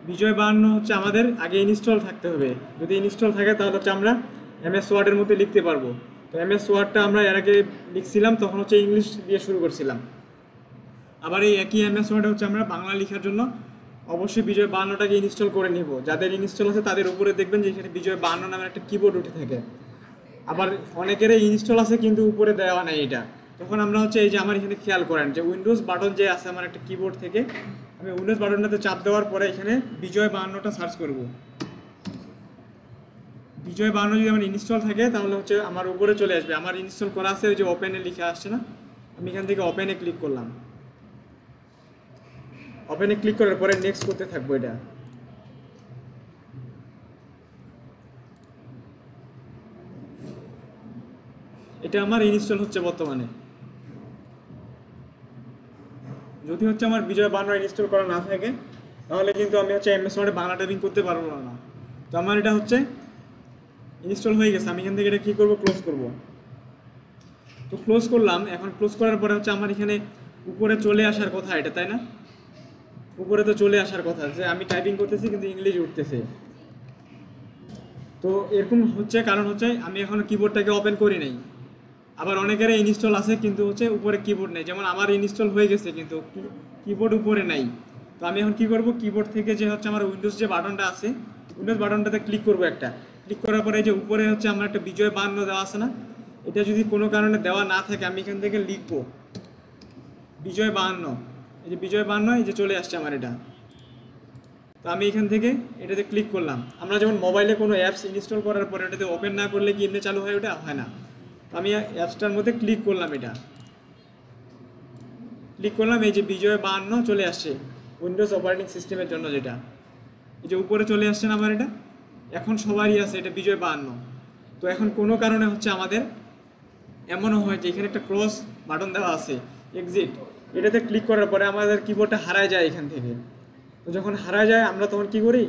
বিজয় 52 হচ্ছে আমাদের আগে ইনস্টল থাকতে হবে। যদি ইনস্টল থাকে তাহলে হচ্ছে আমরা এমএস ওয়ার্ডের মধ্যে লিখতে পারবো। তো এমএস ওয়ার্ডটা আমরা এর আগে লিখছিলাম, তখন হচ্ছে ইংলিশ দিয়ে শুরু করছিলাম। আবার এই একই এমএস ওয়ার্ডে হচ্ছে আমরা বাংলা লেখার জন্য অবশ্যই বিজয় 52টাকে ইনস্টল করে নিব। যাদের ইনস্টল আছে তাদের উপরে দেখবেন যে এখানে বিজয় 52 নামের একটা কিবোর্ড উঠে থাকে। আবার অনেকেরই ইনস্টল আছে কিন্তু উপরে দেওয়া নাই এটা। তখন আমরা হচ্ছে এই যে আমার এখানে খেয়াল করেন যে উইন্ডোজ বাটন যে আছে আমার একটা কিবোর্ড থেকে, আমি উইন্ডোজ বাটনটাতে চাপ দেওয়ার পরে এখানে বিজয় 52টা সার্চ করব। বিজয় 52 যদি আমার ইনস্টল থাকে তাহলে হচ্ছে আমার উপরে চলে আসবে। আমার ইনস্টল করা আছে, ওই যে ওপেনে লিখে আসছে না, আমি এখান থেকে ওপেনে ক্লিক করলাম। ওপেনে ক্লিক করার পরে নেক্সট করতে থাকবো। এটা আমার ইনস্টল হচ্ছে বর্তমানে। যদি হচ্ছে আমার বিজয় 52 ইনস্টল করা না থাকে তাহলে কিন্তু আমি হচ্ছে এমএস ওয়ার্ডে বাংলা টাইপিং করতে পারবো না। তো আমার এটা হচ্ছে ইনস্টল হয়ে গেছে। আমি এখান থেকে এটা কী করবো, ক্লোজ করব। তো ক্লোজ করলাম। এখন ক্লোজ করার পরে হচ্ছে আমার এখানে উপরে চলে আসার কথা এটা, তাই না? উপরে তো চলে আসার কথা যে আমি টাইপিং করতেছি কিন্তু ইংলিশ উঠতেছে। তো এরকম হচ্ছে কারণ হচ্ছে আমি এখনো কিবোর্ডটাকে ওপেন করি নাই। আবার অনেকের ইনস্টল আছে কিন্তু হচ্ছে উপরে কিবোর্ড নেই। যেমন আমার ইনস্টল হয়ে গেছে কিন্তু কিবোর্ড উপরে নাই। তো আমি এখন কি করব, কিবোর্ড থেকে যে হচ্ছে আমার উইন্ডোজ যে বাটনটা আছে, উইন্ডোজ বাটনটাতে ক্লিক করব একটা। ক্লিক করার পরে যে উপরে হচ্ছে আমার একটা বিজয় 52 দেওয়া আছে না, এটা যদি কোনো কারণে দেওয়া না থাকে আমি এখান থেকে লিখব বিজয় 52। এই যে বিজয় 52 এই যে চলে আসছে আমার এটা। তো আমি এখান থেকে এটাতে ক্লিক করলাম। আমরা যেমন মোবাইলে কোনো অ্যাপস ইনস্টল করার পরে এটাতে ওপেন না করলে কি এমনি চালু হয়, ওটা হয় না। তো আমি অ্যাপসটার মধ্যে ক্লিক করলাম, এটা ক্লিক করলাম, এই যে বিজয় 52 চলে আসছে উইন্ডোজ অপারেটিং সিস্টেমের জন্য, যেটা এই যে উপরে চলে আসছে না আমার এটা। এখন সবারই আছে এটা বিজয় 52। তো এখন কোনো কারণে হচ্ছে আমাদের এমনও হয় যে এখানে একটা ক্রস বাটন দেওয়া আছে এক্সিট, এটাতে ক্লিক করার পরে আমাদের কিবোর্ডটা হারায় যায় এখান থেকে। তো যখন হারায় যায় আমরা তখন কি করি,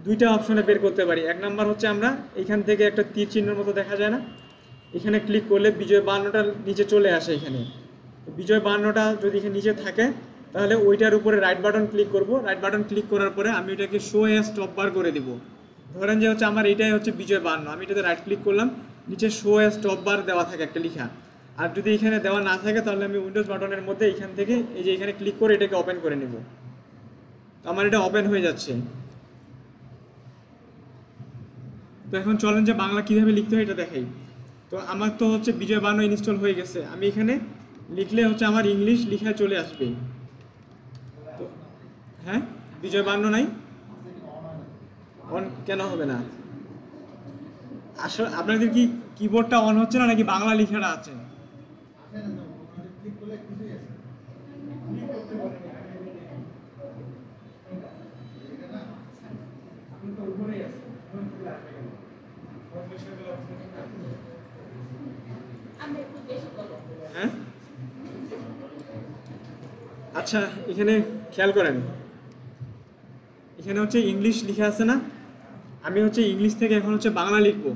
দুইটা অপশনে বের করতে পারি। এক নাম্বার হচ্ছে আমরা এখান থেকে একটা তীর চিহ্নের মতো দেখা যায় না, এখানে ক্লিক করলে বিজয় 52টার নিচে চলে আসে। এখানে বিজয় 52টা যদি এখানে নিচে থাকে তাহলে ওইটার উপরে রাইট বাটন ক্লিক করব। রাইট বাটন ক্লিক করার পরে আমি এটাকে শো অ্যাজ টপ বার করে দিব। ধরেন যে হচ্ছে আমার এটাই হচ্ছে বিজয় 52, আমি এটাতে রাইট ক্লিক করলাম, নিচে শো অ্যাজ টপ বার দেওয়া থাকে একটা লেখা। আর যদি এখানে দেওয়া না থাকে তাহলে আমি উইন্ডোজ বাটনের মধ্যে এখান থেকে এই যে এখানে ক্লিক করে এটাকে ওপেন করে নেব। তো আমার এটা ওপেন হয়ে যাচ্ছে। তো এখন চলেন যে বাংলা কীভাবে লিখতে হয় এটা দেখাই। তো আমার তো হচ্ছে বিজয় 52 ইনস্টল হয়ে গেছে, আমি এখানে লিখলে হচ্ছে আমার ইংলিশ লেখা চলে আসবে। তো হ্যাঁ, বিজয় 52 নাই, অন কেন হবে না? আসলে আপনাদের কি কিবোর্ডটা অন হচ্ছে না নাকি বাংলা লেখাটা আছে? হ্যাঁ, আচ্ছা এখানে খেয়াল করেন, এখানে হচ্ছে ইংলিশ লেখা আছে না, আমি হচ্ছে ইংলিশ থেকে এখন হচ্ছে বাংলা লিখবো।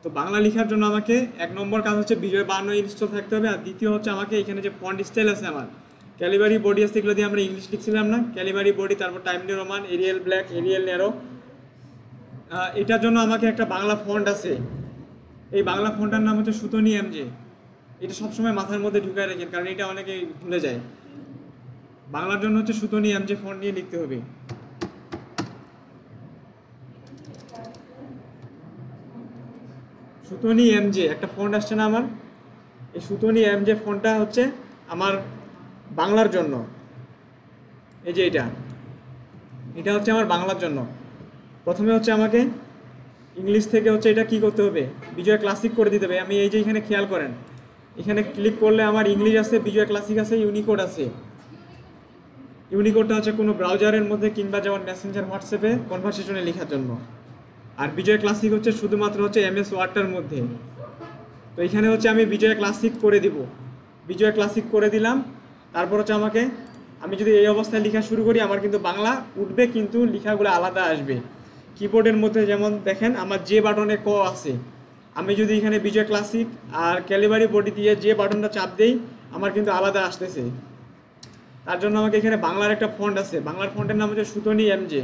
তো বাংলা লেখার জন্য আমাকে এক নম্বর কাজ হচ্ছে বিজয় 52 ইনস্টল থাকতে হবে। আর দ্বিতীয় হচ্ছে আমাকে এখানে যে ফন্ট স্টাইল আছে আমার, ক্যালিবারি বডি আছে, এগুলো দিয়ে আমরা ইংলিশ লিখছিলাম না, ক্যালিবারি বডি, তারপর time new Roman, Arial black, Arial narrow, এটার জন্য আমাকে একটা বাংলা ফন্ট আছে। এই বাংলা ফন্টটার নাম হচ্ছে সুতনি এমজে। এটা সবসময় মাথার মধ্যে ঢুকায় রাখেন কারণ এটা অনেকে ভুলে যায়। বাংলার জন্য হচ্ছে সুতনি এমজে ফন্ট নিয়ে লিখতে হবে। সুতনি এমজে একটা ফন্ট আসছে না আমার, এই সুতনি এমজে ফন্টটা হচ্ছে আমার বাংলার জন্য। এই যে এটা হচ্ছে আমার বাংলার জন্য। প্রথমে হচ্ছে আমাকে ইংলিশ থেকে হচ্ছে এটা কি করতে হবে, বিজয় ক্লাসিক করে দিতে হবে। আমি এই যে এখানে খেয়াল করেন, এখানে ক্লিক করলে আমার ইংলিশ আছে, বিজয় ক্লাসিক আছে, ইউনিকোড আছে। ইউনিকোডটা হচ্ছে কোনো ব্রাউজারের মধ্যে কিংবা যেমন মেসেঞ্জার, হোয়াটসঅ্যাপে কনভারসেশনে লেখার জন্য। আর বিজয় ক্লাসিক হচ্ছে শুধুমাত্র হচ্ছে এমএস ওয়ার্ডটার মধ্যে। তো এখানে হচ্ছে আমি বিজয় ক্লাসিক করে দিব, বিজয় ক্লাসিক করে দিলাম। তারপর হচ্ছে আমি যদি এই অবস্থায় লেখা শুরু করি আমার কিন্তু বাংলা উঠবে কিন্তু লেখাগুলো আলাদা আসবে। কিবোর্ডের মধ্যে যেমন দেখেন আমার যে বাটনে ক আছে, আমি যদি এখানে বিজয় ক্লাসিক আর ক্যালিবারি বডি দিয়ে যে বাটনটা চাপ দেই আমার কিন্তু আলাদা আসতেছে। তার জন্য আমাকে এখানে বাংলার একটা ফন্ট আছে, বাংলার ফন্টের নাম হচ্ছে সুতনি এমজে।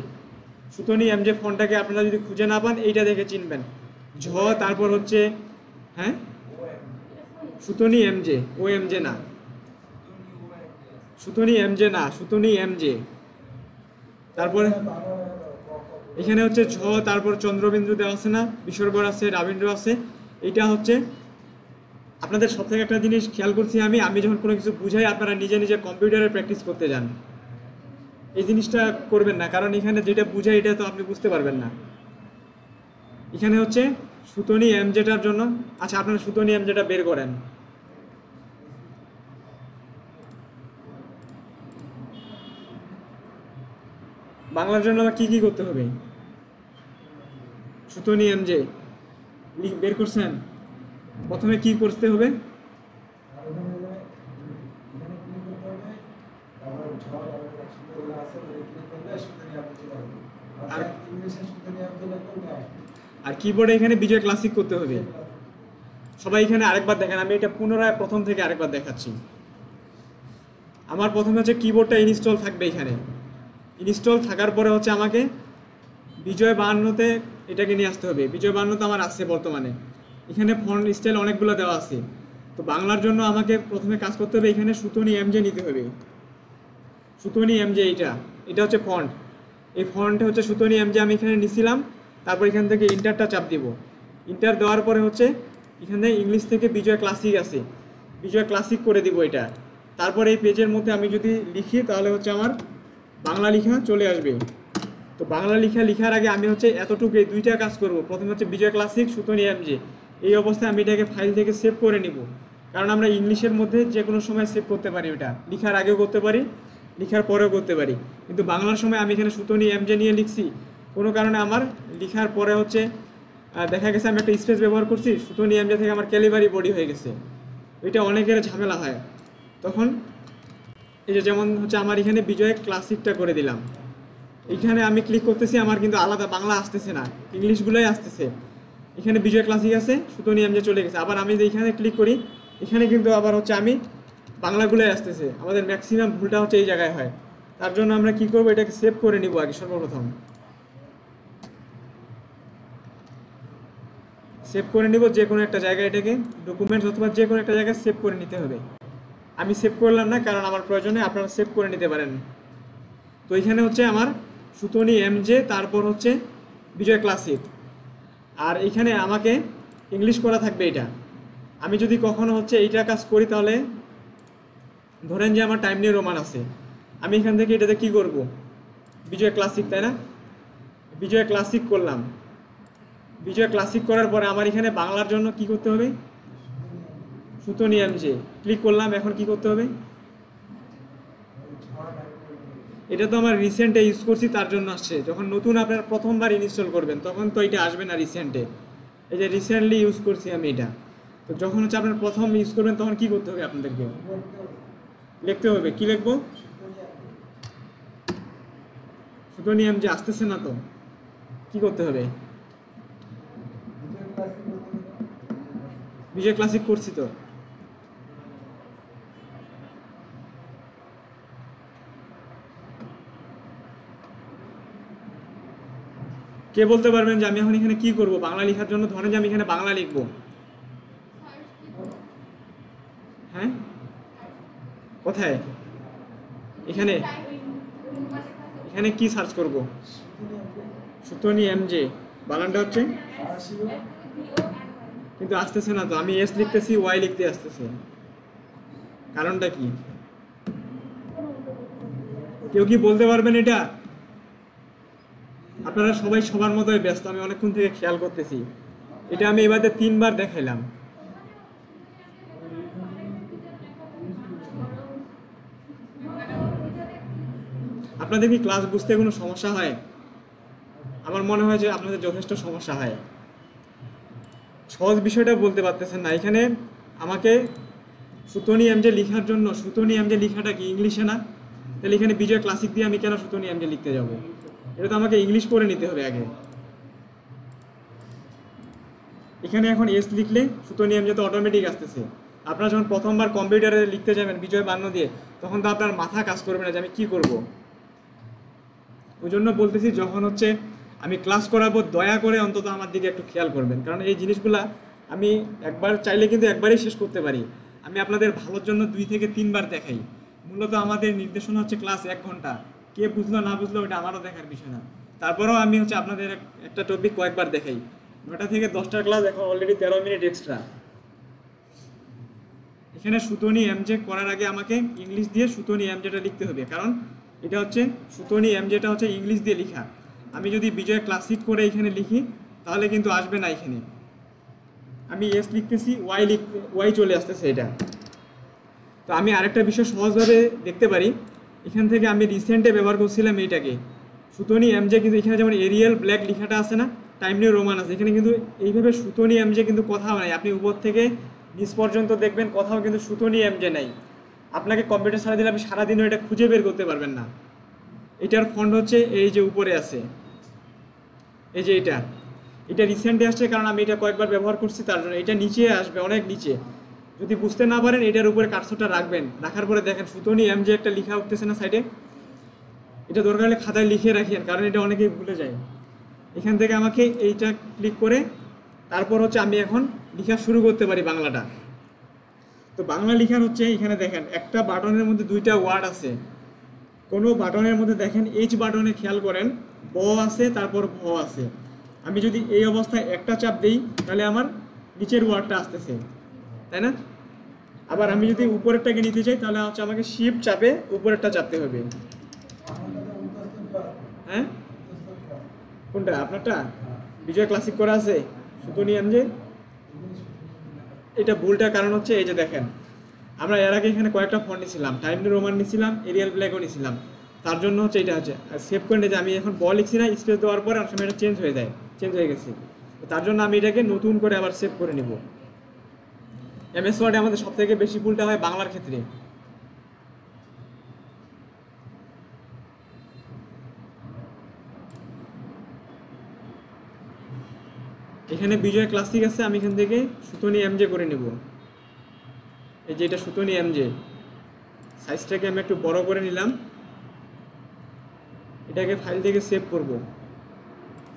সুতনি এমজে ফন্টটাকে আপনারা যদি খুঁজে না পান এইটা দেখে চিনবেন, ঝ তারপর হচ্ছে হ্যাঁ সুতনি এমজে, ও এমজে না, সুতনি এমজে না, সুতনি এমজে। তারপরে এখানে হচ্ছে ঝ তারপর চন্দ্রবিন্দু দেওয়া আছে না, বিসর্গর আছে, রাবীন্দ্র আছে। এইটা হচ্ছে আপনাদের সব থেকে একটা জিনিস খেয়াল করছি আমি যখন কোনো কিছু বুঝাই আপনারা নিজে নিজে কম্পিউটারে প্র্যাকটিস করতে যান, এই জিনিসটা করবেন না, কারণ এখানে যেটা বুঝাই এটা তো আপনি বুঝতে পারবেন না। এখানে হচ্ছে সুতনি এমজেটার জন্য, আচ্ছা আপনারা সুতনি এমজেটা বের করেন। বাংলার জন্য আবার কি করতে হবে? সুতনি এমজে বের করছেন, প্রথমে কি করতে হবে? আর কিবোর্ডে এখানে বিজয় ক্লাসিক করতে হবে। সবাই এখানে আরেকবার দেখেন, আমি এটা পুনরায় প্রথম থেকে আরেকবার দেখাচ্ছি। আমার প্রথমে হচ্ছে কিবোর্ডটা ইনস্টল থাকবে, এখানে ইনস্টল থাকার পরে হচ্ছে আমাকে বিজয় 52তে এটাকে নিয়ে আসতে হবে। বিজয় 52তে আমার আছে বর্তমানে, এখানে ফন্ট স্টাইল অনেকগুলো দেওয়া আছে। তো বাংলার জন্য আমাকে প্রথমে কাজ করতে হবে, এখানে সুতনি এমজে নিতে হবে। সুতনি এমজে এটা হচ্ছে ফন্ট, এই ফন্টে হচ্ছে সুতনি এমজে আমি এখানে নিছিলাম। তারপর এখান থেকে ইন্টারটা চাপ দিব, ইন্টার দেওয়ার পরে হচ্ছে এখানে ইংলিশ থেকে বিজয় ক্লাসিক আছে, বিজয় ক্লাসিক করে দিব এটা। তারপর এই পেজের মধ্যে আমি যদি লিখি তাহলে হচ্ছে আমার বাংলা লেখা চলে আসবে। তো বাংলা লেখার আগে আমি হচ্ছে এতটুকু এই দুইটা কাজ করব। প্রথমে হচ্ছে বিজয় ক্লাসিক সুতনি এমজে, এই অবস্থায় আমি এটাকে ফাইল থেকে সেভ করে নিব, কারণ আমরা ইংলিশের মধ্যে যে কোনো সময় সেভ করতে পারি, ওটা লেখার আগেও করতে পারি, লেখার পরেও করতে পারি। কিন্তু বাংলার সময় আমি এখানে সুতনি এমজে নিয়ে লিখছি, কোনো কারণে আমার লেখার পরে হচ্ছে দেখা গেছে আমি একটা স্পেস ব্যবহার করছি, সুতনি এমজে থেকে আমার ক্যালিবারি বডি হয়ে গেছে। এটা অনেকের ঝামেলা হয়। তখন এই যে যেমন হচ্ছে আমার এখানে বিজয় ক্লাসিকটা করে দিলাম, এখানে আমি ক্লিক করতেছি, আমার কিন্তু আলাদা বাংলা আসতেছে না, ইংলিশগুলোই আসতেছে। এখানে বিজয় ক্লাসিক আছে, সুতনি এমজে চলে গেছে। আবার আমি এখানে ক্লিক করি, এখানে কিন্তু আবার হচ্ছে আমি বাংলাগুলোই আসতেছে। আমাদের ম্যাক্সিমাম ভুলটা হচ্ছে এই জায়গায় হয়। তার জন্য আমরা কি করব, এটাকে সেভ করে নিব আগে। সর্বপ্রথম সেভ করে নিব যে কোনো একটা জায়গায়, এটাকে ডকুমেন্টস অথবা যে কোনো একটা জায়গায় সেভ করে নিতে হবে। আমি সেভ করলাম না, কারণ আমার প্রয়োজনে আপনারা সেভ করে নিতে পারেন। তো এখানে হচ্ছে আমার সুতনি এমজে, তারপর হচ্ছে বিজয় ক্লাসিক, আর এখানে আমাকে ইংলিশ করা থাকবে এটা। আমি যদি কখনো হচ্ছে এইটা কাজ করি, তাহলে ধরেন যে আমার টাইম নিউ রোমান আছে, আমি এখান থেকে এটাতে কি করব, বিজয় ক্লাসিক, তাই না? বিজয় ক্লাসিক করলাম, বিজয় ক্লাসিক করার পরে আমার এখানে বাংলার জন্য কি করতে হবে, সুতনি এমজে ক্লিক করলাম। এখন কি করতে হবে, এটা তো আমার রিসেন্টে ইউজ করছি তার জন্য আসছে। যখন নতুন আপনারা প্রথমবার ইনস্টল করবেন তখন তো এটা আসবে না রিসেন্টে, এই যে রিসেন্টলি ইউজ করছি আমি এটা। তো যখন হচ্ছে আপনার প্রথম ইউজ করবেন তখন কি করতে হবে, আপনাদেরকে লিখতে হবে। কি লিখবো, সুতনি এমজে আসতেছে না, তো কি করতে হবে, বিজয় ক্লাসিক করছি তো। কে বলতে পারবেন যে আমি এখন এখানে কি করব বাংলা লেখার জন্য? ধরেন যে আমি এখানে বাংলা লিখব, হ্যাঁ কোথায়, এখানে এখানে কি সার্চ করব, সুতনি এমজে বানানটা হচ্ছে, কিন্তু আসতেছে না তো। আমি এস লিখতেছি, ওয়াই লিখতে আসতেছে, কারণটা কি? কেউ কি বলতে পারবেন এটা? আপনারা সবাই সবার মতোই ব্যস্ত, আমি অনেকক্ষণ থেকে খেয়াল করতেছি। এটা আমি এবারে 3বার দেখাইলাম। আপনাদের কি ক্লাস বুঝতে কোনো সমস্যা হয়? আমার মনে হয় যে আপনাদের যথেষ্ট সমস্যা হয়, সহজ বিষয়টা বলতে পারতেছেন না। এখানে আমাকে সুতনি এমজে লেখার জন্য, সুতনি এমজে লেখাটা কি ইংলিশে না? তাহলে এখানে বিজয় ক্লাসিক দিয়ে আমি কেন সুতনি এমজে লিখতে যাব? এটা তো আমাকে ইংলিশ করে নিতে হবে আগে। এখানে এখন এস লিখলে সুতনি এমজে তো অটোমেটিক আসতেছে। আপনারা যখন প্রথমবার কম্পিউটারে লিখতে যাবেন বিজয় 52 দিয়ে, তখন তো আপনার মাথা কাজ করবে না যে আমি কি করব। ওই জন্য বলতেছি, যখন হচ্ছে আমি ক্লাস করাবো, দয়া করে অন্তত আমার দিকে একটু খেয়াল করবেন, কারণ এই জিনিসগুলা আমি একবার চাইলে কিন্তু একবারই শেষ করতে পারি। আমি আপনাদের ভালোর জন্য 2 থেকে 3 বার দেখাই। মূলত আমাদের নির্দেশনা হচ্ছে ক্লাস 1 ঘন্টা, কে বুঝলো না বুঝলো ওটা আমারও দেখার বিষয় না। তারপরেও আমি হচ্ছে আপনাদের একটা টপিক কয়েকবার দেখাই। 9টা থেকে 10টার ক্লাস, এখন অলরেডি 13 মিনিট এক্সট্রা। এখানে সুতনি এমজে করার আগে আমাকে ইংলিশ দিয়ে সুতনি এমজেটা লিখতে হবে, কারণ এটা হচ্ছে সুতনি এমজেটা হচ্ছে ইংলিশ দিয়ে লেখা। আমি যদি বিজয় ক্লাসিক করে এখানে লিখি তাহলে কিন্তু আসবে না। এখানে আমি এস লিখতেছি, ওয়াই চলে আসতেছে এটা। তো আমি আরেকটা বিষয় সহজভাবে দেখতে পারি, এখান থেকে আমি রিসেন্টে ব্যবহার করছিলাম এইটাকে সুতনি এমজে, কিন্তু এখানে যেমন এরিয়াল ব্ল্যাক লেখাটা আছে না, টাইম নিউ রোমান আছে, এখানে কিন্তু এইভাবে সুতনি এমজে কিন্তু কোথাও নাই। আপনি উপর থেকে নিচ পর্যন্ত দেখবেন কোথাও কিন্তু সুতনি এমজে নাই। আপনাকে কম্পিউটার ছাড়া দিলে আপনি সারাদিনও এটা খুঁজে বের করতে পারবেন না। এটার ফন্ট হচ্ছে এই যে উপরে আছে, এই যে এটা রিসেন্টলি আসছে, কারণ আমি এটা কয়েকবার ব্যবহার করছি তার জন্য। এটা নিচে আসবে, অনেক নিচে। যদি বুঝতে না পারেন এটার উপরে কার্সরটা রাখবেন, রাখার পরে দেখেন সুতনি এমজে একটা লেখা উঠতেছে না সাইডে, এটা দরকার হলে খাতায় লিখে রাখেন, কারণ এটা অনেকেই ভুলে যায়। এখান থেকে আমাকে এইটা ক্লিক করে তারপর হচ্ছে আমি এখন লেখা শুরু করতে পারি বাংলাটা। তো বাংলা লেখার হচ্ছে এখানে দেখেন একটা বাটনের মধ্যে 2টা ওয়ার্ড আছে। কোনো বাটনের মধ্যে দেখেন এইচ বাটনে খেয়াল করেন ব আছে, তারপর ভ আছে। আমি যদি এই অবস্থায় একটা চাপ দিই তাহলে আমার নিচের ওয়ার্ডটা আসতেছে, তাই না? আবার আমি যদি উপরেরটাকে নিতে চাই তাহলে হচ্ছে আমাকে শিফট চাপে উপরেরটা চাপতে হবে। হ্যাঁ, কোনটা আপনারটা? বিজয় ক্লাসিক করা আছে সুতনি এমজে। এটা ভুলটার কারণ হচ্ছে এই যে দেখেন, আমরা এর আগে এখানে কয়েকটা ফন্ট নিয়েছিলাম, টাইম নিউ রোমান নিয়েছিলাম, এরিয়াল ব্ল্যাকও নিয়েছিলাম। তার জন্য হচ্ছে এটা হচ্ছে সেভ করে নিয়ে যে আমি এখন বল লিখছি না, স্পেস দেওয়ার পরে অনেক সময় এটা চেঞ্জ হয়ে গেছে। তার জন্য আমি এটাকে নতুন করে আবার সেভ করে নিব। এমএস ওয়ার্ডে আমাদের সব থেকে বেশি ভুলটা হয় বাংলার ক্ষেত্রে। এখানে বিজয় ক্লাসিক আছে, আমি এখান থেকে সুতনি এমজে করে নেব। এই যে এটা সুতনি এমজে, সাইজটাকে আমি একটু বড় করে নিলাম। এটাকে ফাইল থেকে সেভ করব,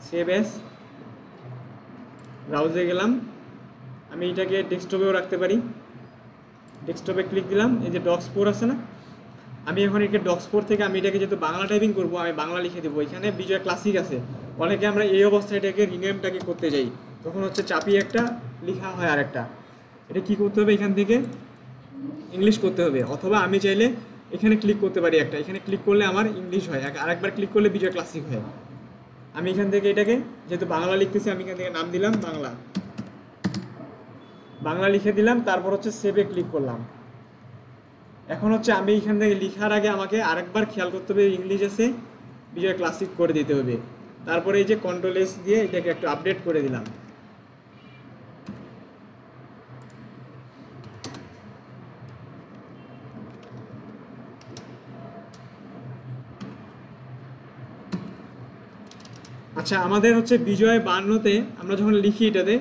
সেভ এস, ব্রাউজে গেলাম। আমি এটাকে ডেস্কটপেও রাখতে পারি, ডেস্কটপে ক্লিক দিলাম, এই যে ডক্স4 আছে না, আমি এখন এটাকে ডক্স4 থেকে আমি এটাকে যেহেতু বাংলা টাইপিং করব আমি বাংলা লিখে দেবো। এখানে বিজয় ক্লাসিক আছে, অনেকে আমরা এই অবস্থায় এটাকে রিনেমটাকে করতে যাই, তখন হচ্ছে চাপিয়ে একটা লেখা হয় আরেকটা। এটা কি করতে হবে, এখান থেকে ইংলিশ করতে হবে, অথবা আমি চাইলে এখানে ক্লিক করতে পারি একটা, এখানে ক্লিক করলে আমার ইংলিশ হয়, আরেকবার ক্লিক করলে বিজয় ক্লাসিক হয়। আমি এখান থেকে এটাকে যেহেতু বাংলা লিখতেছি আমি এখান থেকে নাম দিলাম বাংলা লিখে দিলাম, তারপর হচ্ছে সেভে ক্লিক করলাম। এখন হচ্ছে আমি এখান থেকে লেখার আগে আমাকে আরেকবার খেয়াল করতে হবে ইংলিশ আছে, বিজয় ক্লাসিক করে দিতে হবে। তারপরে এই যে কন্ট্রোল এস দিয়ে এটাকে একটু আপডেট করে দিলাম। আচ্ছা, আমাদের হচ্ছে বিজয় 52-তে আমরা যখন লিখি এটাতে,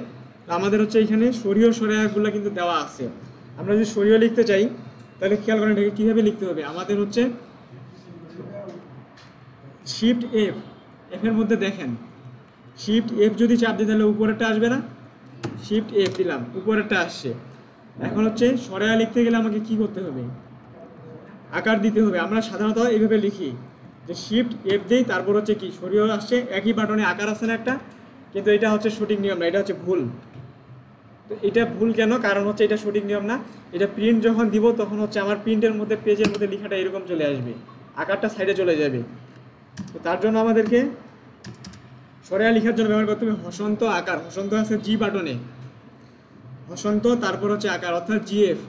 আমাদের হচ্ছে এখানে সরিয় সরাইগুলো কিন্তু দেওয়া আছে। আমরা যদি সরিয় লিখতে চাই তাহলে খেয়াল করেন এটাকে কীভাবে লিখতে হবে। আমাদের হচ্ছে শিফট এফ, এফের মধ্যে দেখেন শিফট এফ যদি চাপ দিই তাহলে উপরেরটা আসবে না, শিফট এফ দিলাম উপরেরটা আসছে। এখন হচ্ছে সরাইয়া লিখতে গেলে আমাকে কি করতে হবে, আকার দিতে হবে। আমরা সাধারণত এইভাবে লিখি যে শিফট এফ দিই, তারপর হচ্ছে কি সরিয়ে আসছে, একই বাটনে আকার আছে না একটা, কিন্তু এটা হচ্ছে সঠিক নিয়ম না, এটা হচ্ছে ভুল। তো এটা ভুল কেন, কারণ হচ্ছে এটা সঠিক নিয়ম না। এটা প্রিন্ট যখন দিব তখন হচ্ছে আমার প্রিন্টের মধ্যে পেজের মধ্যে লেখাটা এরকম চলে আসবে, আকারটা সাইডে চলে যাবে। তো তার জন্য আমাদেরকে সরিয়া লেখার জন্য ব্যবহার করতে হবে হসন্ত আকার। হসন্ত আছে জি বাটনে, হসন্ত তারপর হচ্ছে আকার অর্থাৎ জিএফ।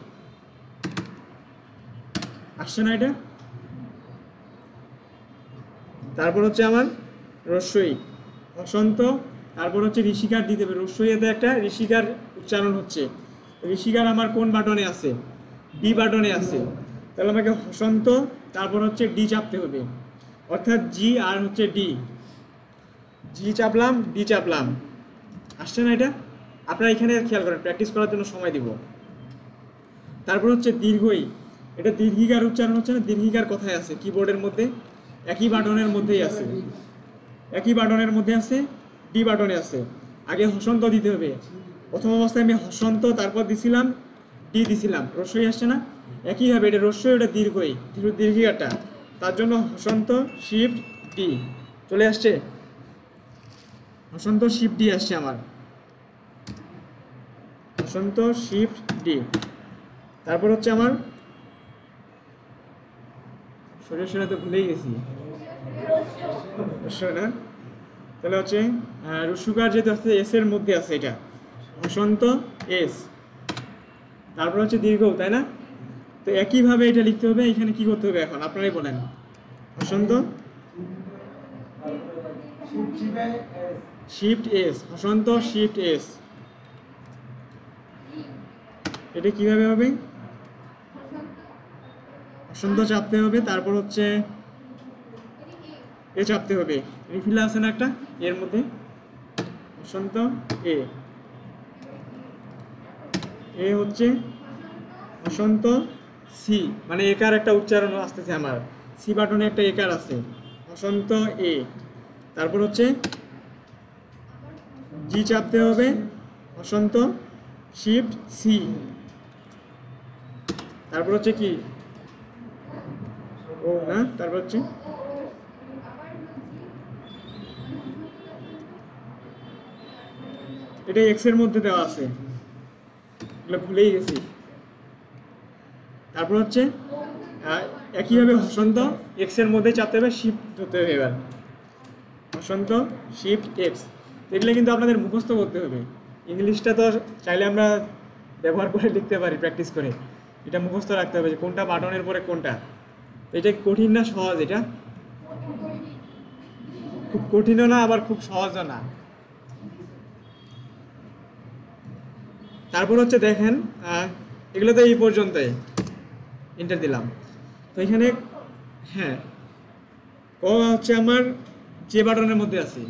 আসছে না এটা? তারপর হচ্ছে আমার রস্যই বসন্ত, তারপর হচ্ছে ঋষিকার দিতে হবে। রস্যইতে একটা ঋষিকার উচ্চারণ হচ্ছে। ঋষিকার আমার কোন বাটনে আছে? ডি বাটনে আছে। তাহলে আমাকে বসন্ত তারপর হচ্ছে ডি চাপতে হবে, অর্থাৎ জি আর হচ্ছে ডি। জি চাপলাম, ডি চাপলাম, আসছে না এটা? আপনারা এখানে খেয়াল করেন, প্র্যাকটিস করার জন্য সময় দিব। তারপর হচ্ছে দীর্ঘই, এটা দীর্ঘিকার উচ্চারণ হচ্ছে না। দীর্ঘিকার কোথায় আছে? কিবোর্ডের মধ্যে, একই বাটনের মধ্যেই আছে। একই বাটনের মধ্যে আছে, ডি বাটনে আছে। আগে হসন্ত দিতে হবে, প্রথম অবস্থায় আমি হসন্ত, তারপর দিছিলাম ডি দিছিলাম, রস্যই আসছে না। একইভাবে এটা রস্যই, ওটা দীর্ঘই, দীর্ঘিকাটা, তার জন্য হসন্ত শিফট ডি চলে আসছে, হসন্ত শিফট ডি আসছে আমার, হসন্ত শিফট ডি। তারপর হচ্ছে আমার সরে তো ভুলেই গেছি, না, তাহলে হচ্ছে রস্যকার যেহেতু আছে এস এর মধ্যে আছে, এটা হসন্ত এস, তারপর হচ্ছে দীর্ঘ, তাই না? তো একইভাবে এটা লিখতে হবে। এখানে কি করতে হবে এখন আপনারাই বলেন। হসন্ত শিফট এস, হসন্ত শিফট এস, এটা কিভাবে হবে? হসন্ত চাপতে হবে, তারপর হচ্ছে এ চাপতে হবে, রিফিল আছে না একটা এর মধ্যে, হসন্ত এ, এ হচ্ছে হসন্ত সি, মানে একার একটা উচ্চারণ আসতেছে আমার, সি বাটনে একটা একার আছে, হসন্ত এ। তারপর হচ্ছে জি চাপতে হবে, হসন্ত শিফট সি, তারপর হচ্ছে কি ও না, তারপর হচ্ছে এটা এক্স এর মধ্যে দেওয়া আছে, এগুলো ভুলেই গেছি। তারপর হচ্ছে একইভাবে হসন্ত এক্স এর মধ্যে চাপতে হবে, শিফট ধরতে হবে এবার, হসন্ত শিফট এক্স। এগুলো কিন্তু আপনাদের মুখস্থ করতে হবে। ইংলিশটা তো চাইলে আমরা ব্যবহার করে লিখতে পারি, প্র্যাকটিস করে। এটা মুখস্থ রাখতে হবে যে কোনটা বাটনের পরে কোনটা। এটা কঠিন না সহজ? এটা খুব কঠিনও না, আবার খুব সহজও না। তারপর হচ্ছে দেখেন, এগুলো তো এই পর্যন্তই, এন্টার দিলাম। তো এখানে হ্যাঁ ক হচ্ছে আমার যে বাটনের মধ্যে আছে,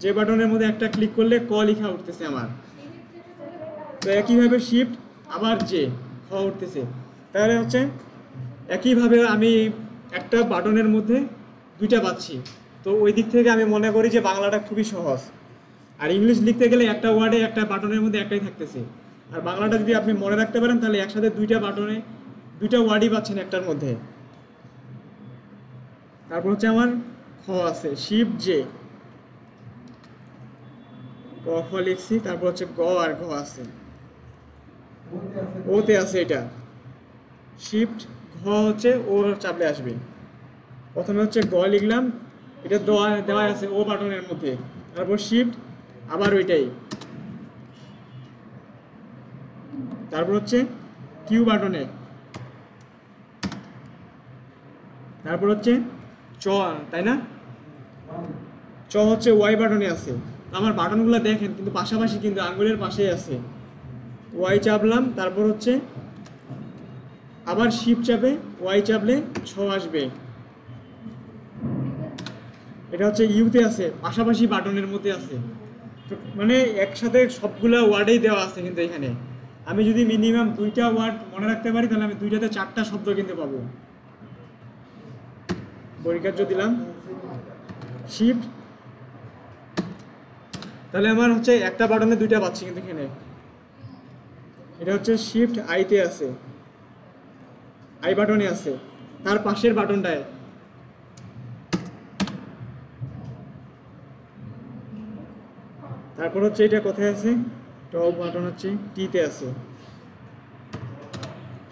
যে বাটনের মধ্যে একটা ক্লিক করলে ক লেখা উঠতেছে আমার। তো একইভাবে শিফট আবার যে খ উঠতেছে। তাহলে হচ্ছে একইভাবে আমি একটা বাটনের মধ্যে দুইটা পাচ্ছি। তো ওই দিক থেকে আমি মনে করি যে বাংলাটা খুবই সহজ। আর ইংলিশ লিখতে গেলে একটা ওয়ার্ডে একটা বাটনের মধ্যে একটাই থাকতেছে। আর বাংলাটা যদি আপনি মনে রাখতে পারেন তাহলে একসাথে দুইটা বাটনে দুইটা ওয়ার্ডই পাচ্ছেন একটার মধ্যে। তারপর হচ্ছে আমার খ আছে, শিফট জে, ক খ লিখছি। তারপর হচ্ছে গ আর ঘ আছে, ওতে আছে এটা শিফট, ঘ হচ্ছে ও চাপলে আসবে। প্রথমে হচ্ছে গ লিখলাম, এটা দেওয়া আছে ও বাটনের মধ্যে, তারপর শিফট আবার ওইটাই, তারপর হচ্ছে কিউ বাটনে, তারপর হচ্ছে চ, তাই না? চ হচ্ছে ওয়াই বাটনে আছে। আমার বাটনগুলো দেখেন কিন্তু পাশাপাশি, কিন্তু আঙ্গুলের পাশেই আছে। ওয়াই চাপলাম, তারপর হচ্ছে আবার শিফট চাপে ওয়াই চাপলে ছ আসবে। এটা হচ্ছে ইউতে আছে, পাশাপাশি বাটনের মধ্যে আছে। মানে একসাথে সবগুলো ওয়ার্ডেই দেওয়া আছে। কিন্তু এখানে আমি যদি মিনিমাম দুইটা ওয়ার্ড মনে রাখতে পারি তাহলে আমি দুইটাতে চারটা শব্দ কিন্তু পাবো। পরিকার্য দিলাম শিফট, তাহলে আমার হচ্ছে একটা বাটনে দুইটা পাচ্ছি। কিন্তু এখানে এটা হচ্ছে শিফট আইতে আছে, আই বাটনে আছে, তার পাশের বাটনটায়। তারপর হচ্ছে এটা কোথায় আছে, টপ বাটন হচ্ছে টিতে আছে,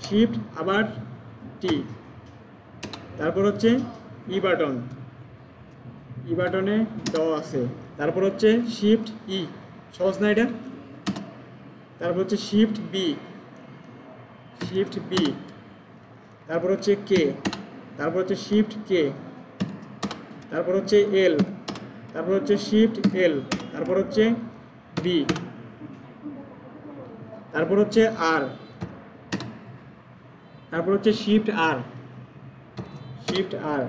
শিফট আবার টি। তারপর হচ্ছে ই বাটন, ই বাটনে ড আছে। তারপর হচ্ছে শিফট ই, সহজ না এটা? তারপর হচ্ছে শিফট বি, শিফট বি। তারপর হচ্ছে কে, তারপর হচ্ছে শিফট কে, তারপর হচ্ছে এল, তারপর হচ্ছে শিফট এল, তারপর হচ্ছে বি, তারপর হচ্ছে আর, তারপর হচ্ছে শিফট আর, শিফট আর,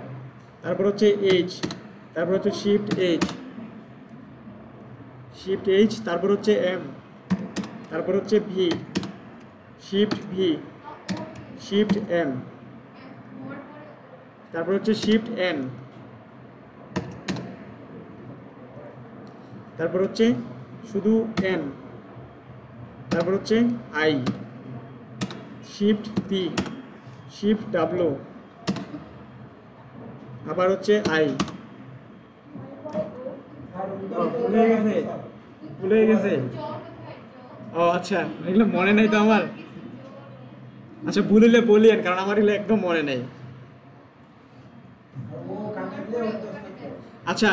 তারপর হচ্ছে এইচ, তারপর হচ্ছে শিফট এইচ, শিফট এইচ, তারপর হচ্ছে এম, তারপর হচ্ছে V, shift V, shift M, তারপর হচ্ছে শিফট এন, তারপর হচ্ছে শুধু এন, তারপর হচ্ছে I, shift P, shift W, আবার হচ্ছে আই। ভুলে গেছে। ও আচ্ছা, এগুলো মনে নেই তো আমার। আচ্ছা ভুলিলে বলিয়েন, কারণ আমার এগুলো একদম মনে নেই। আচ্ছা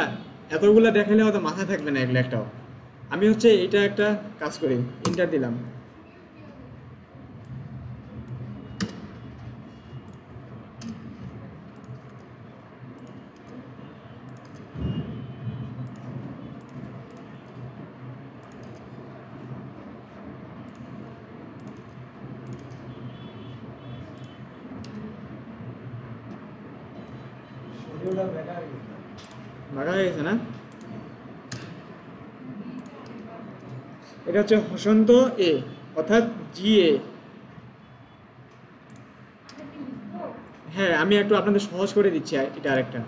এতগুলো দেখালে হয়তো মাথায় থাকবে না এগুলো একটাও। আমি হচ্ছে এটা একটা কাজ করি, ইন্টার দিলাম। ভাগা হয়ে গেছে না? এটা হচ্ছে হসন্ত এ, অর্থাৎ জি এ। হ্যাঁ আমি একটু আপনাদের সহজ করে দিচ্ছি এটা আরেকটা।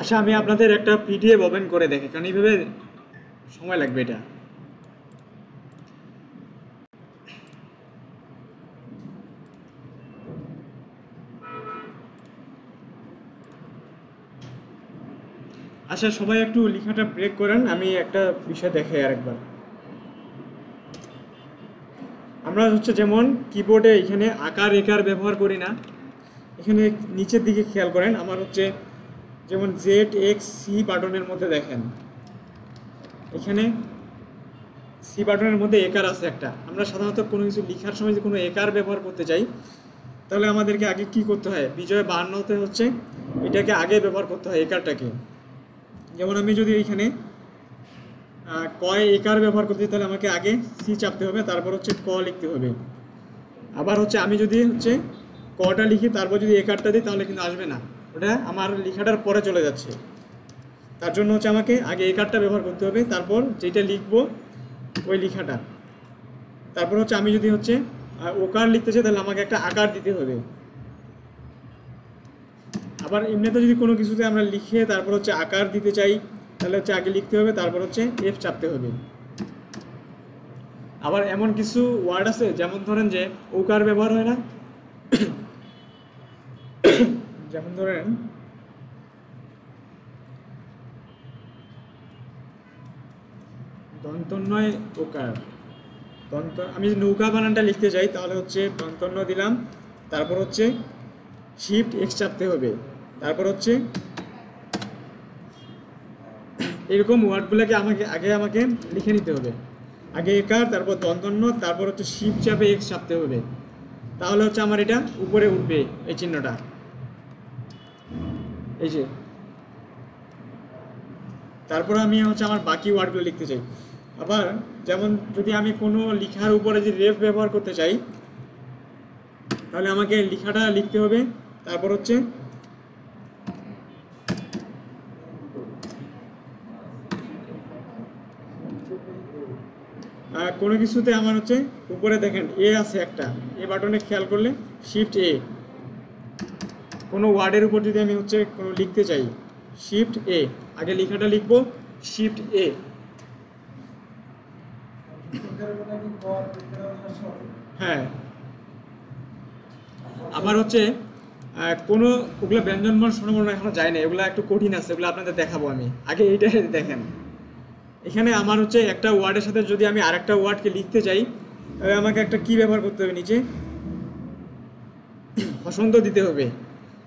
আচ্ছা আমি আপনাদের একটা পিডিএফ ওপেন করে দেখি, কারণ এইভাবে সময় লাগবে এটা। আচ্ছা সবাই একটু লেখাটা ব্রেক করেন, আমি একটা বিষয় দেখাই আরেকবার। আমরা হচ্ছে যেমন কিবোর্ডে এখানে আকার রেখার ব্যবহার করি না, এখানে নিচের দিকে খেয়াল করেন, আমার হচ্ছে যেমন ZXC বাটনের মধ্যে দেখেন এখানে সি বাটনের মধ্যে একার আছে একটা। আমরা সাধারণত কোনো কিছু লেখার সময় যদি কোনো একার ব্যবহার করতে চাই তাহলে আমাদেরকে আগে কি করতে হয়, বিজয় 52তে হচ্ছে এটাকে আগে ব্যবহার করতে হয় একারটাকে। যেমন আমি যদি এইখানে কয় একার ব্যবহার করতে তাহলে আমাকে আগে সি চাপতে হবে, তারপর হচ্ছে ক লিখতে হবে। আবার হচ্ছে আমি যদি হচ্ছে কটা লিখি তারপর যদি একারটা দিই তাহলে কিন্তু আসবে না, ওটা আমার লেখাটার পরে চলে যাচ্ছে। তার জন্য হচ্ছে আমাকে আগে একারটা ব্যবহার করতে হবে, তারপর যেটা লিখবো ওই লেখাটা। তারপর হচ্ছে আমি যদি হচ্ছে ওকার লিখতে চাই তাহলে আমাকে একটা আকার দিতে হবে। আবার এমনিতে যদি কোনো কিছুতে আমরা লিখে তারপর হচ্ছে আকার দিতে চাই তাহলে হচ্ছে আগে লিখতে হবে, তারপর হচ্ছে এফ চাপতে হবে। আবার এমন কিছু ওয়ার্ড আছে যেমন ধরেন যে ওকার ব্যবহার হয় না, যেমন ধরেন দন্তন্বয় ওকার, আমি যদি নৌকা বানানটা লিখতে চাই তাহলে হচ্ছে দন্তন্য দিলাম, তারপর হচ্ছে শিফট এক্স চাপতে হবে, তারপর হচ্ছে এরকম ওয়ার্ডগুলোকে আমাকে লিখে নিতে হবে। আগে একার, তারপর দন্তন্য, তারপর হচ্ছে শিফট চাপে এক্স চাপতে হবে, তাহলে হচ্ছে আমার এটা উপরে উঠবে এই চিহ্নটা, এই যে। তারপর আমি হচ্ছে আমার বাকি ওয়ার্ডগুলো লিখতে চাই। আবার যেমন যদি আমি কোনো লেখার উপরে যদি রেফ ব্যবহার করতে চাই তাহলে আমাকে লেখাটা লিখতে হবে, তারপর হচ্ছে কোনো কিছুতে আমার হচ্ছে উপরে দেখেন এ আছে একটা, এ বাটনে খেয়াল করলে শিফট এ। কোনো ওয়ার্ডের উপর যদি আমি হচ্ছে কোনো লিখতে চাই শিফট এ, আগে লেখাটা লিখবো শিফট এ। হ্যাঁ, আবার হচ্ছে কোনো ওগুলো ব্যঞ্জনবর্ণ স্বরবর্ণ এখনো যায় না, এগুলো একটু কঠিন আছে, ওগুলো আপনাদের দেখাবো আমি। আগে এইটা দেখেন, এখানে আমার হচ্ছে একটা ওয়ার্ডের সাথে যদি আমি আরেকটা ওয়ার্ডকে লিখতে চাই তবে আমাকে একটা কি ব্যবহার করতে হবে, নিচে হসন্ত দিতে হবে।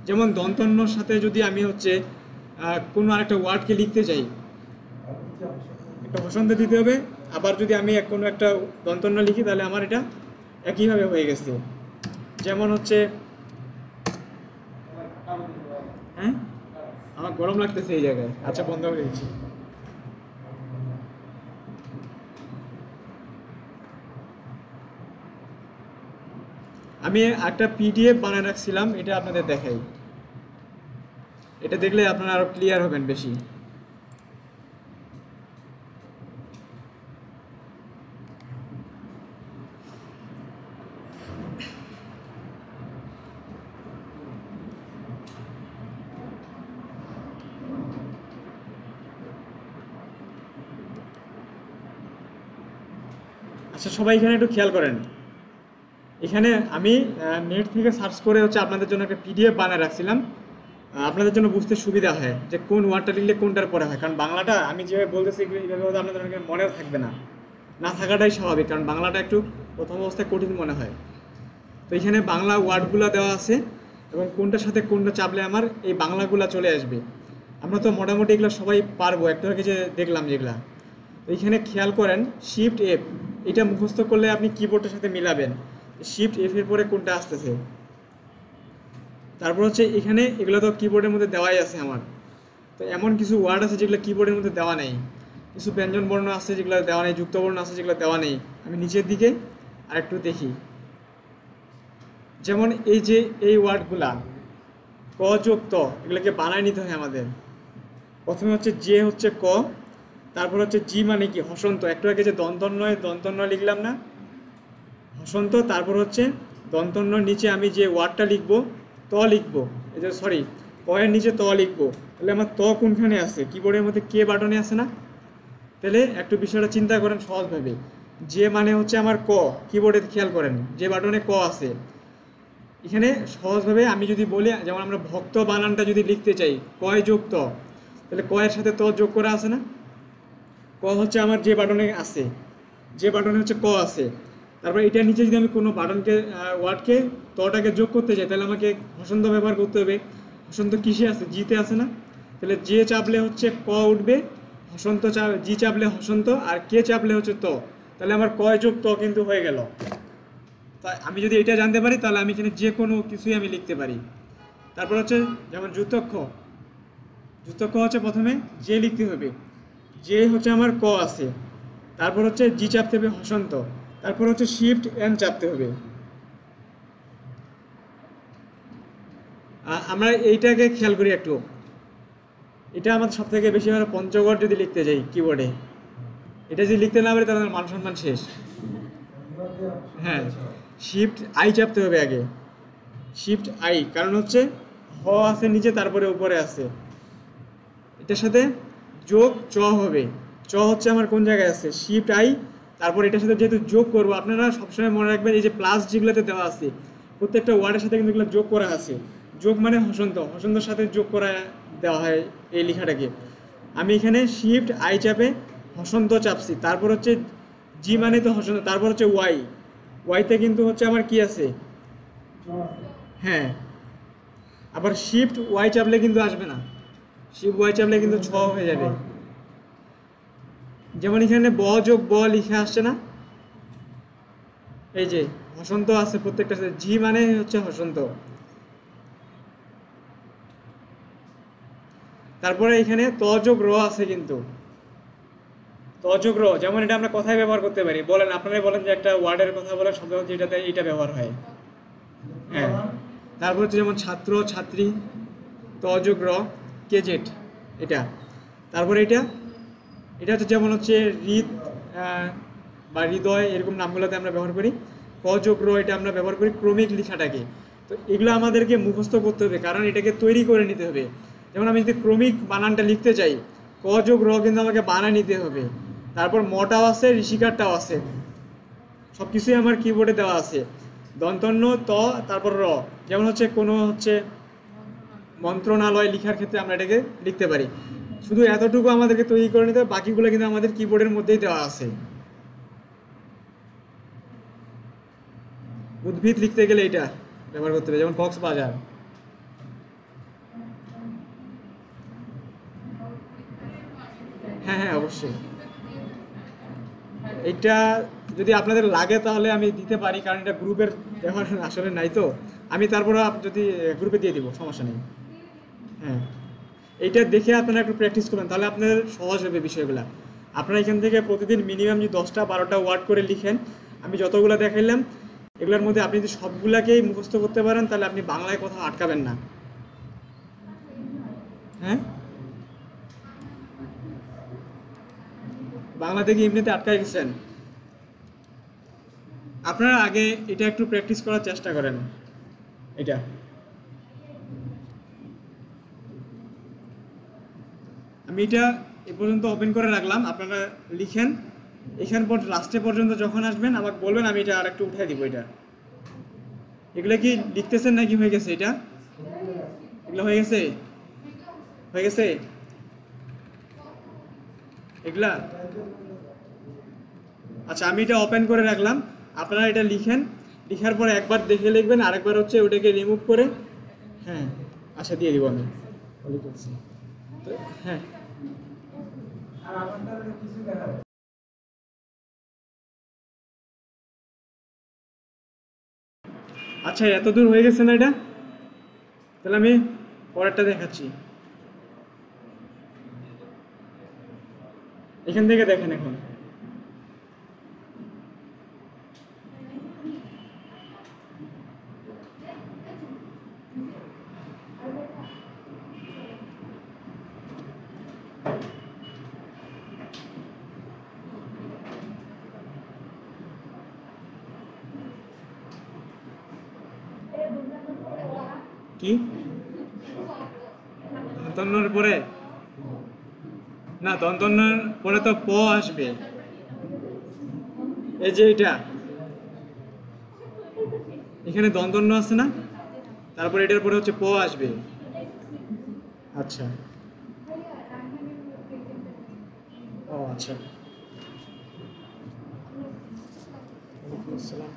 যেমন দন্তন্যর সাথে যদি আমি হচ্ছে কোনো আরেকটা ওয়ার্ডকে লিখতে চাই একটা হসন্ত দিতে হবে। আবার যদি আমি কোনো একটা দন্তন্য লিখি তাহলে আমার এটা একইভাবে হয়ে গেছে। যেমন হচ্ছে হ্যাঁ, আমার গরম লাগতেছে এই জায়গায়, আচ্ছা বন্ধ করে দিচ্ছি। আমি একটা পিডিএফ বানিয়ে রাখছিলাম, এটা আপনাদের দেখাই, এটা দেখলে আপনারা আরো ক্লিয়ার হবেন বেশি। আচ্ছা সবাই এখানে একটু খেয়াল করেন, এখানে আমি নেট থেকে সার্চ করে হচ্ছে আপনাদের জন্য একটা পিডিএফ বানিয়ে রাখছিলাম, আপনাদের জন্য বুঝতে সুবিধা হয় যে কোন ওয়ার্ডটা লিখলে কোনটার পরে হয়। কারণ বাংলাটা আমি যেভাবে বলতেছি এইভাবে হয়তো আপনাদের অনেকের মনেও থাকবে না, না থাকাটাই স্বাভাবিক, কারণ বাংলাটা একটু প্রথম অবস্থায় কঠিন মনে হয়। তো এখানে বাংলা ওয়ার্ডগুলো দেওয়া আছে এবং কোনটার সাথে কোনটা চাপলে আমার এই বাংলাগুলো চলে আসবে। আমরা তো মোটামুটি এগুলো সবাই পারবো, একটু আগে যে দেখলাম যেগুলা। তো এখানে খেয়াল করেন শিফট এফ, এটা মুখস্থ করলে আপনি কিবোর্ডের সাথে মিলাবেন শিফট এফ এর পরে কোনটা আসতেছে। তারপর হচ্ছে এখানে এগুলো তো কিবোর্ডের মধ্যে দেওয়াই আছে আমার, তো এমন কিছু ওয়ার্ড আছে যেগুলো কিবোর্ডের মধ্যে দেওয়া নেই, কিছু ব্যঞ্জন বর্ণ আছে যেগুলো দেওয়া নেই, যুক্ত বর্ণ আছে যেগুলো দেওয়া নেই। আমি নিচের দিকে আর একটু দেখি, যেমন এই যে এই ওয়ার্ডগুলা ক যোগ ত, এগুলোকে বানায় নিতে হয় আমাদের। প্রথমে হচ্ছে যে হচ্ছে ক, তারপর হচ্ছে জি মানে কি হসন্ত, একটু আগে যে দন্তন্য লিখলাম না হসন্ত, তারপর হচ্ছে দন্তন্যর নিচে আমি যে ওয়ার্ডটা লিখবো ত লিখবো, এই যে সরি ক এর নিচে ত লিখবো, তাহলে আমার ত কোনখানে আছে, কিবোর্ডের মধ্যে কে বাটনে আছে না। তাহলে একটু বিষয়টা চিন্তা করেন সহজভাবে, যে মানে হচ্ছে আমার ক, কিবোর্ডে খেয়াল করেন যে বাটনে ক আছে। এখানে সহজভাবে আমি যদি বলি, যেমন আমরা ভক্ত বানানটা যদি লিখতে চাই কয় যোগ ত, তাহলে ক এর সাথে ত যোগ করা আছে না। ক হচ্ছে আমার যে বাটনে আছে, যে বাটনে হচ্ছে ক আছে, তারপর এটার নিচে যদি আমি কোনো বাটনকে ওয়ার্ডকে তটাকে যোগ করতে চাই তাহলে আমাকে হসন্ত ব্যবহার করতে হবে। হসন্ত কিসে আছে? জিতে আছে না? তাহলে যে চাপলে হচ্ছে ক উঠবে, হসন্ত জি চাপলে হসন্ত, আর কে চাপলে হচ্ছে ত। তাহলে আমার ক যোগ ত কিন্তু হয়ে গেল। তাই আমি যদি এটা জানতে পারি তাহলে আমি এখানে যে কোনো কিছুই আমি লিখতে পারি। তারপর হচ্ছে যেমন যুক্তক্ষ হচ্ছে প্রথমে যে লিখতে হবে, যে হচ্ছে আমার ক আছে, তারপর হচ্ছে জি চাপতে হবে হসন্ত, তারপর হচ্ছে শিফট এন চাপতে হবে। আমরা এইটাকে খেয়াল করি একটু, এটা আমাদের সব থেকে বেশি আমরা পঞ্চগড় যদি লিখতে যাই কিবোর্ডে, এটা যদি লিখতে না পারি তাহলে আমার মান সম্মান শেষ। হ্যাঁ, শিফট আই চাপতে হবে আগে, শিফট আই, কারণ হচ্ছে হ আছে নিচে তারপরে উপরে আছে, এটার সাথে যোগ চ হবে। চ হচ্ছে আমার কোন জায়গায় আছে? শিফট আই, তারপর এটার সাথে যেহেতু যোগ করবো, আপনারা সবসময় মনে রাখবেন এই যে প্লাস যেগুলোতে দেওয়া আছে প্রত্যেকটা ওয়ার্ডের সাথে কিন্তু এগুলো যোগ করা আছে। যোগ মানে হসন্তর সাথে যোগ করা দেওয়া হয় এই লেখাটাকে। আমি এখানে শিফট আই চাপে হসন্ত চাপছি, তারপর হচ্ছে জি মানে তো হসন্ত, তারপর হচ্ছে ওয়াইতে কিন্তু হচ্ছে আমার কি আছে? হ্যাঁ, আবার শিফট ওয়াই চাপলে কিন্তু আসবে না, শিফট ওয়াই চাপলে কিন্তু ছ হয়ে যাবে। যেমন এখানে ব যোগ ব লিখে আসছে না, এই যে হসন্ত আছে প্রত্যেকটা সাথে, জি মানে হচ্ছে হসন্ত। তারপরে এখানে ত যোগ র আছে, কিন্তু ত যোগ র, যেমন এটা আমরা কথায় ব্যবহার করতে পারি। বলেন, আপনারাই বলেন যে একটা ওয়ার্ডের কথা বলেন শব্দ হচ্ছে এটাতে এটা ব্যবহার হয়। হ্যাঁ, তারপর হচ্ছে যেমন ছাত্র ছাত্রী, ত যোগ র, কেজেট এটা। তারপরে এটা হচ্ছে যেমন হচ্ছে হৃদ বা হৃদয়, এরকম নামগুলোতে আমরা ব্যবহার করি। ক যোগ র এটা আমরা ব্যবহার করি ক্রমিক লেখাটাকে। তো এগুলো আমাদেরকে মুখস্থ করতে হবে, কারণ এটাকে তৈরি করে নিতে হবে। যেমন আমি যদি ক্রমিক বানানটা লিখতে চাই, ক যোগ র কিন্তু আমাকে বানা নিতে হবে। তারপর মটাও আছে, ঋষিকারটাও আছে, সব কিছুই আমার কিবোর্ডে দেওয়া আছে। দন্তন্য ত, তারপর র, যেমন হচ্ছে কোনো হচ্ছে মন্ত্রণালয় লেখার ক্ষেত্রে আমরা এটাকে লিখতে পারি। শুধু এতটুকু আমাদেরকে তৈরি করে নিতে হবে, বাকিগুলো কিন্তু আমাদের কিবোর্ডের মধ্যেই দেওয়া আছে। উদ্ভিদ লিখতে গেলে এটা ব্যবহার করতে হবে, যেমন কক্সবাজার। হ্যাঁ হ্যাঁ, অবশ্যই। এটা যদি আপনাদের লাগে তাহলে আমি দিতে পারি, কারণ এটা গ্রুপের ব্যবহার আসলে নাই, তো আমি তারপরে যদি গ্রুপে দিয়ে দিব, সমস্যা নেই। হ্যাঁ, এইটা দেখে আপনারা একটু প্র্যাকটিস করবেন, তাহলে আপনাদের সহজ হবে বিষয়গুলো। আপনারা এখান থেকে প্রতিদিন মিনিমাম যদি 10টা-12টা ওয়ার্ড করে লিখেন, আমি যতগুলো দেখাইলাম এগুলোর মধ্যে আপনি যদি সবগুলাকেই মুখস্থ করতে পারেন তাহলে আপনি বাংলায় কোথাও আটকাবেন না। হ্যাঁ, বাংলা থেকে এমনিতে আটকায় গেছেন, আপনারা আগে এটা একটু প্র্যাকটিস করার চেষ্টা করেন। এটা আমি এটা এ পর্যন্ত ওপেন করে রাখলাম, আপনারা লিখেন। এখান পর লাস্টে পর্যন্ত যখন আসবেন আমাকে বলবেন, আমি এটা আর একটু উঠাই দিব। এগুলো কি লিখতেছেন নাকি হয়ে গেছে? এগুলো হয়ে গেছে এগুলা। আচ্ছা, আমি এটা ওপেন করে রাখলাম, আপনারা এটা লিখেন। লিখার পরে একবার দেখে লিখবেন, আরেকবার হচ্ছে ওটাকে রিমুভ করে। হ্যাঁ, আচ্ছা, দিয়ে দিব আমি। হ্যাঁ, আচ্ছা, এত দূর হয়ে গেছে না এটা? তাহলে আমি পরেরটা দেখাচ্ছি। এখান থেকে দেখেন এখন। কি দন্তন্যর পরে? না, দন্তন্যর পরে তো প আসবে। এই যে এটা, এখানে দন্তন্য আছে না, তারপর এটার পরে হচ্ছে প আসবে। আচ্ছা, ও আচ্ছা। আসসালাম।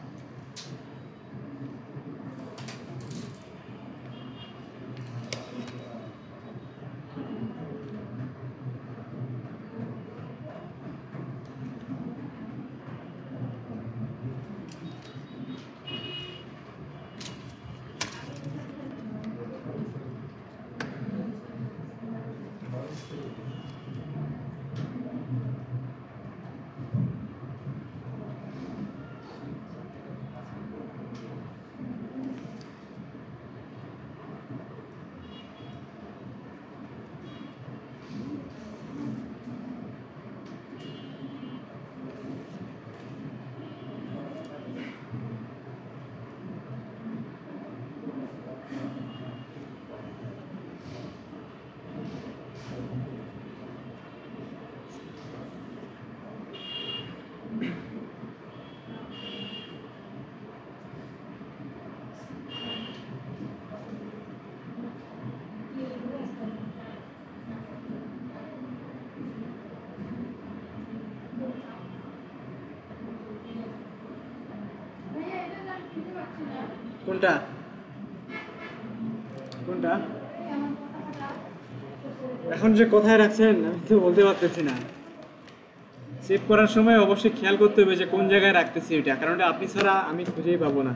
কোনটা কোনটা এখন যে কোথায় রাখছেন আমি তো বলতে পারতেছি না। সেভ করার সময় অবশ্যই খেয়াল করতে হবে যে কোন জায়গায় রাখতেছি এটা, কারণ এটা আপনি ছাড়া আমি খুঁজেই পাবো না।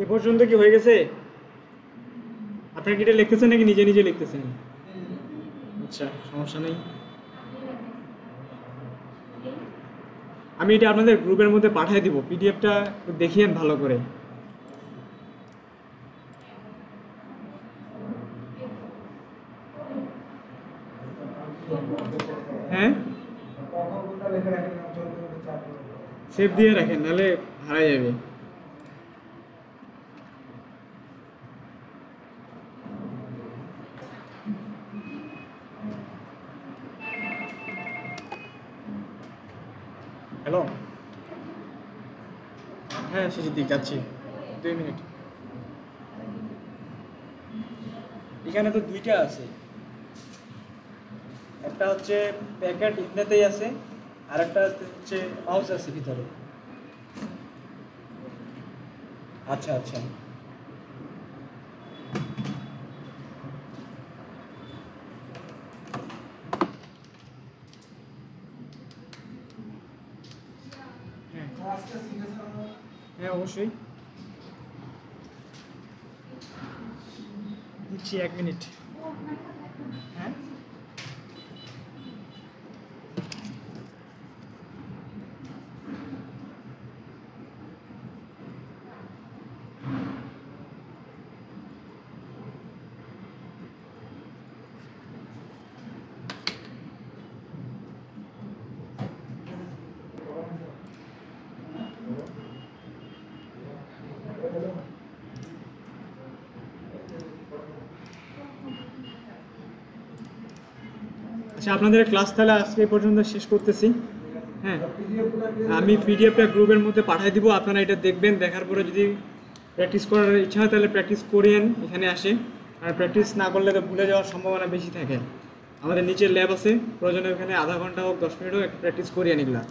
এ পর্যন্ত কি হয়ে গেছে? আপনার কি এটা লিখতেছেন নাকি নিজে নিজে লিখতেছেন? আচ্ছা, সমস্যা নেই। আমি এটা আপনাদের গ্রুপের মধ্যে পাঠিয়ে দিব, পিডিএফটা দেখিয়েন ভালো করে। হ্যাঁ, সেভ দিয়ে রাখেন, নাহলে হারাই যাবে। হ্যালো, হ্যাঁ সুজিত যাচ্ছি, 2 মিনিট। এখানে তো দুইটা আছে, একটা হচ্ছে প্যাকেট ইমনেতেই আছে, আর একটা হচ্ছে মাউস আছে ভিতরে। আচ্ছা আচ্ছা, অবশ্যই দিচ্ছি 1 মিনিট। হ্যাঁ আচ্ছা, আপনাদের ক্লাস তাহলে আজকে এই পর্যন্ত শেষ করতেছি। হ্যাঁ, আমি পিডিএফটা গ্রুপের মধ্যে পাঠিয়ে দিব, আপনারা এটা দেখবেন, দেখার পরে যদি প্র্যাকটিস করার ইচ্ছা হয় তাহলে প্র্যাকটিস করিয়েন এখানে আসে, আর প্র্যাকটিস না করলে তো ভুলে যাওয়ার সম্ভাবনা বেশি থাকে। আমাদের নিচের ল্যাব আছে, প্রয়োজনে ওখানে আধা ঘন্টা হোক 10 মিনিট হোক একটু প্র্যাকটিস করিয়ে নিগলা।